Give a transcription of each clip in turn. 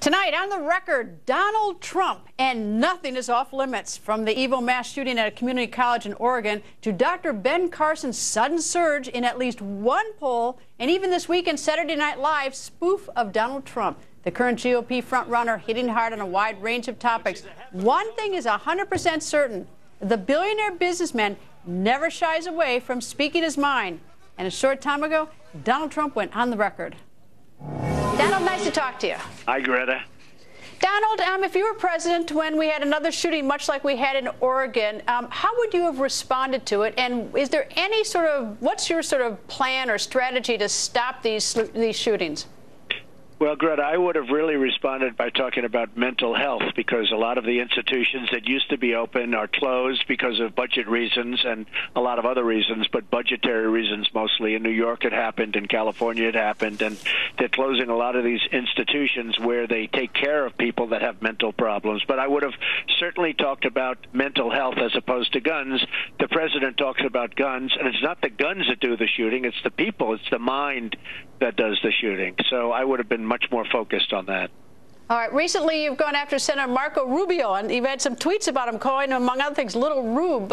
Tonight, on the record, Donald Trump, and nothing is off limits. From the evil mass shooting at a community college in Oregon to Dr. Ben Carson's sudden surge in at least one poll, and even this weekend, Saturday Night Live's spoof of Donald Trump. The current GOP frontrunner hitting hard on a wide range of topics. One thing is 100% certain. The billionaire businessman never shies away from speaking his mind. And a short time ago, Donald Trump went on the record. Donald, nice to talk to you. Hi, Greta. Donald, if you were president when we had another shooting much like we had in Oregon, how would you have responded to it? And is there any what's your plan or strategy to stop these shootings? Well, Greta, I would have really responded by talking about mental health, because a lot of the institutions that used to be open are closed because of budget reasons and a lot of other reasons, but budgetary reasons mostly. In New York it happened, in California it happened, and they're closing a lot of these institutions where they take care of people that have mental problems. But I would have certainly talked about mental health as opposed to guns. The president talks about guns, and it's not the guns that do the shooting, it's the people, it's the mind that does the shooting. So I would have been much more focused on that. All right. Recently, you've gone after Senator Marco Rubio, and you've had some tweets about him calling him, among other things, Little Rube.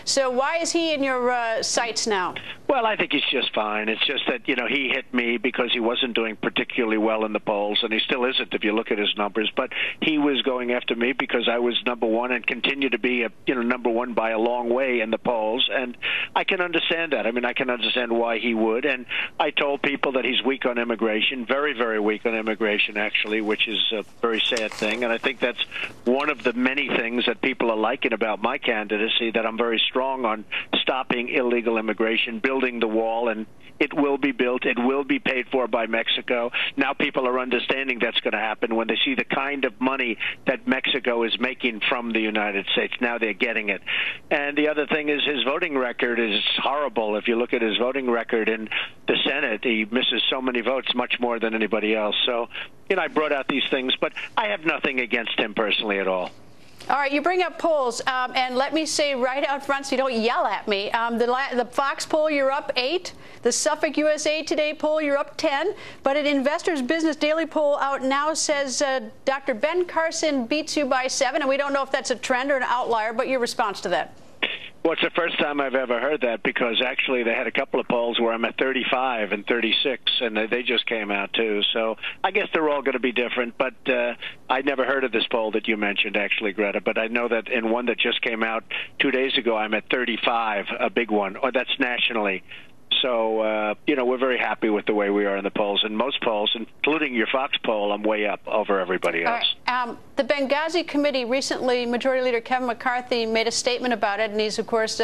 So why is he in your sights now? Well, I think he's just fine. It's just that, he hit me because he wasn't doing particularly well in the polls, and he still isn't if you look at his numbers. But he was going after me because I was number one and continue to be, number one by a long way in the polls. And I can understand that. I mean, I can understand why he would. And I told people that he's weak on immigration, very, very weak on immigration, actually, which is a very sad thing. And I think that's one of the many things that people are liking about my candidacy, that I'm very strong on stopping illegal immigration, building the wall, and it will be built. It will be paid for by Mexico. Now people are understanding that's going to happen when they see the kind of money that Mexico is making from the United States. Now they're getting it. And the other thing is his voting record is horrible. If you look at his voting record in the Senate, he misses so many votes, much more than anybody else. So, I brought out these things, but I have nothing against him personally at all. All right, you bring up polls, and let me say right out front so you don't yell at me, the Fox poll, you're up 8. The Suffolk USA Today poll, you're up 10. But an Investor's Business Daily poll out now says Dr. Ben Carson beats you by 7, and we don't know if that's a trend or an outlier, but your response to that? Well, it's the first time I've ever heard that, because actually they had a couple of polls where I'm at 35 and 36, and they just came out, too. So I guess they're all going to be different. But I never heard of this poll that you mentioned, actually, Greta. But I know that in one that just came out 2 days ago, I'm at 35, a big one. Or that's nationally. So, we're very happy with the way we are in the polls. In most polls, including your Fox poll, I'm way up over everybody else. All right. The Benghazi Committee recently, Majority Leader Kevin McCarthy made a statement about it, and he's, of course,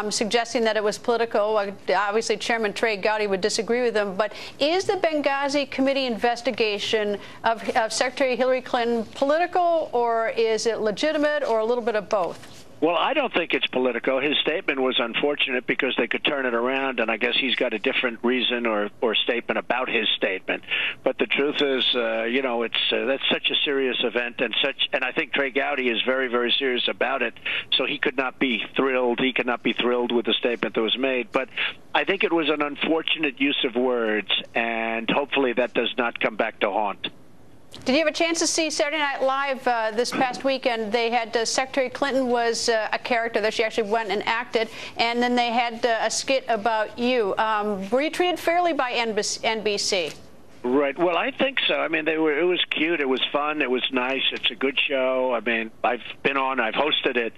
suggesting that it was political. Obviously, Chairman Trey Gowdy would disagree with him. But is the Benghazi Committee investigation of Secretary Hillary Clinton political, or is it legitimate, or a little bit of both? Well, I don't think it's political. His statement was unfortunate because they could turn it around, and I guess he's got a different reason or statement about his statement. But the truth is, that's such a serious event, and I think Trey Gowdy is very, very serious about it. So he could not be thrilled. He could not be thrilled with the statement that was made. But I think it was an unfortunate use of words, and hopefully that does not come back to haunt. Did you have a chance to see Saturday Night Live this past weekend? They had Secretary Clinton was a character that she actually went and acted, and then they had a skit about you. Were you treated fairly by NBC? Right. Well, I think so. I mean, it was cute. It was fun. It was nice. It's a good show. I mean, I've been on. I've hosted it,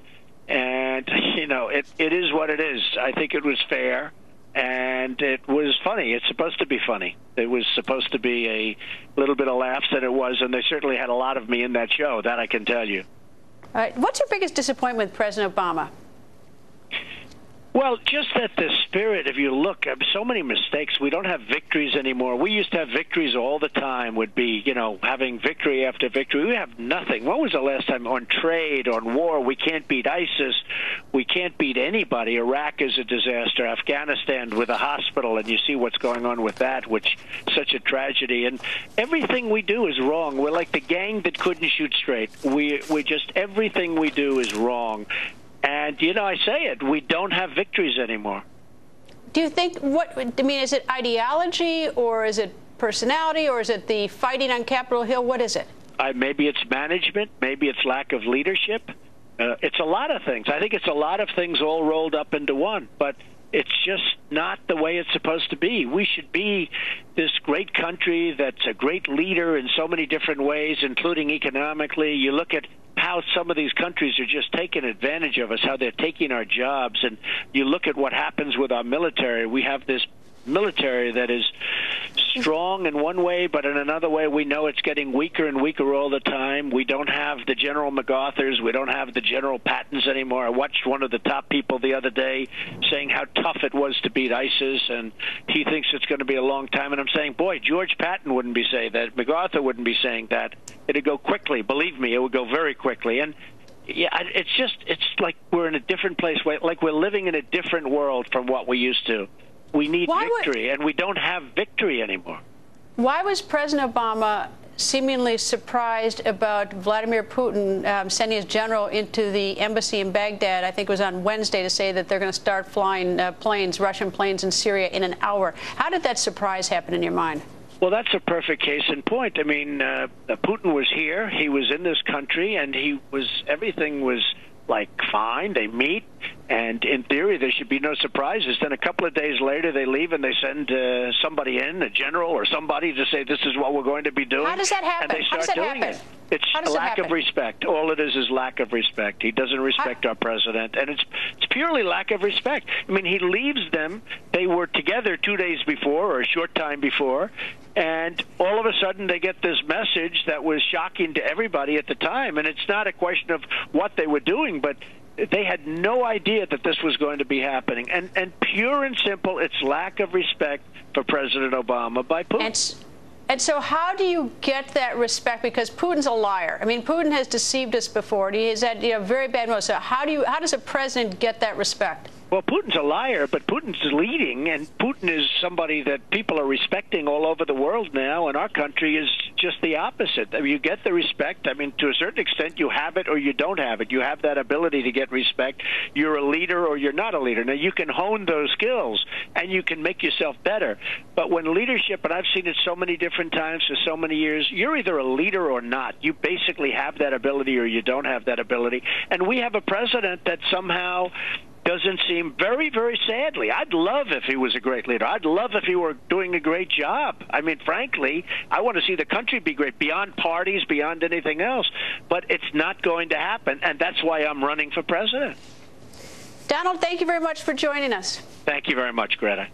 and it is what it is. I think it was fair. And it was funny. It's supposed to be funny. It was supposed to be a little bit of laughs, and it was. And they certainly had a lot of me in that show, that I can tell you. All right. What's your biggest disappointment with President Obama? Well, just that the spirit, if you look, so many mistakes. We don't have victories anymore. We used to have victories all the time, would be, having victory after victory. We have nothing. When was the last time on trade, on war? We can't beat ISIS. We can't beat anybody. Iraq is a disaster. Afghanistan with a hospital, and you see what's going on with that, which is such a tragedy. And everything we do is wrong. We're like the gang that couldn't shoot straight. We just, everything we do is wrong. And, I say it, we don't have victories anymore. Do you think is it ideology, or is it personality, or is it the fighting on Capitol Hill? What is it? Maybe it's management. Maybe it's lack of leadership. It's a lot of things. I think it's a lot of things all rolled up into one. But it's just not the way it's supposed to be. We should be this great country that's a great leader in so many different ways, including economically. You look at how some of these countries are just taking advantage of us, how they're taking our jobs, and you look at what happens with our military. We have this military that is strong in one way, but in another way we know it's getting weaker and weaker all the time. We don't have the General MacArthurs. We don't have the General Pattons anymore. I watched one of the top people the other day saying how tough it was to beat ISIS, and he thinks it's going to be a long time. And I'm saying, boy, George Patton wouldn't be saying that. MacArthur wouldn't be saying that. It'd go quickly. Believe me, it would go very quickly. And yeah, it's like we're in a different place, like we're living in a different world from what we used to. We need victory, and we don't have victory anymore. Why was President Obama seemingly surprised about Vladimir Putin sending his general into the embassy in Baghdad, I think it was on Wednesday, to say that they're going to start flying planes, Russian planes in Syria in an hour? How did that surprise happen in your mind? Well, that's a perfect case in point. I mean, Putin was here. He was in this country, and everything was like fine. They meet, and in theory there should be no surprises. Then a couple of days later they leave and they send somebody in, a general or somebody, to say this is what we're going to be doing. How does that happen? And they start doing it. It's a lack of respect. All it is lack of respect. He doesn't respect our president, and it's purely lack of respect. I mean, he leaves them. They were together 2 days before or a short time before, and all of a sudden they get this message that was shocking to everybody at the time. And it's not a question of what they were doing, but they had no idea that this was going to be happening. And pure and simple, it's lack of respect for President Obama by Putin. And so how do you get that respect? Because Putin's a liar. I mean, Putin has deceived us before. He has had very bad motives. So how does a president get that respect? Well, Putin's a liar, but Putin's leading, and Putin is somebody that people are respecting all over the world now, and our country is just the opposite. I mean, you get the respect. I mean, to a certain extent, you have it or you don't have it. You have that ability to get respect. You're a leader or you're not a leader. Now, you can hone those skills, and you can make yourself better. But when leadership, and I've seen it so many different times for so many years, you're either a leader or not. You basically have that ability or you don't have that ability. And we have a president that somehow doesn't seem, very, very sadly. I'd love if he was a great leader. I'd love if he were doing a great job. I mean, frankly, I want to see the country be great, beyond parties, beyond anything else. But it's not going to happen, and that's why I'm running for president. Donald, thank you very much for joining us. Thank you very much, Greta.